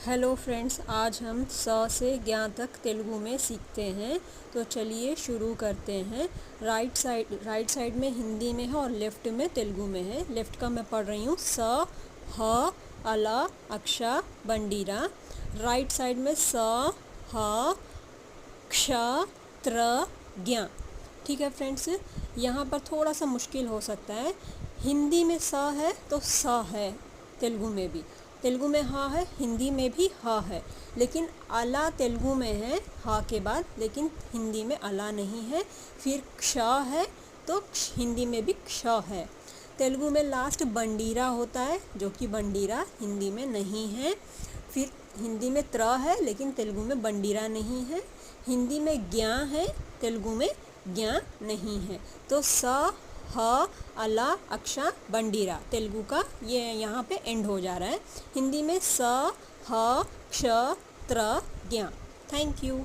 Hello friends, आज हम स से ज्ञ तक तेलुगु में सीखते हैं। तो चलिए शुरू करते हैं। राइट साइड में हिंदी में है और लेफ़्ट में तेलुगु में है। लेफ़्ट का मैं पढ़ रही हूँ स, ह, अला, अक्षा, बंडीरा। राइट साइड में स, ह, क्ष, त्र, ज्ञ। ठीक है फ्रेंड्स, यहाँ पर थोड़ा सा मुश्किल हो सकता है। हिंदी में स है तो स है, तेलुगु में ह है, हिंदी में भी ह है। लेकिन अला तेलुगु में है ह के बाद, लेकिन हिंदी में अला नहीं है। फिर क्ष है तो हिंदी में भी क्ष है। तेलुगु में लास्ट बंडीरा होता है, जो कि बंडीरा हिंदी में नहीं है। फिर हिंदी में त्र है, लेकिन तेलुगु में बंडीरा नहीं है। हिंदी में ज्ञ है, तेलुगु में ज्ञ नहीं है। तो स, ह, अला, अक्षा, बंडीरा तेलुगु का ये यहाँ पे एंड हो जा रहा है। हिंदी में स, ह, क्ष, त्र, ज्ञ। Thank you.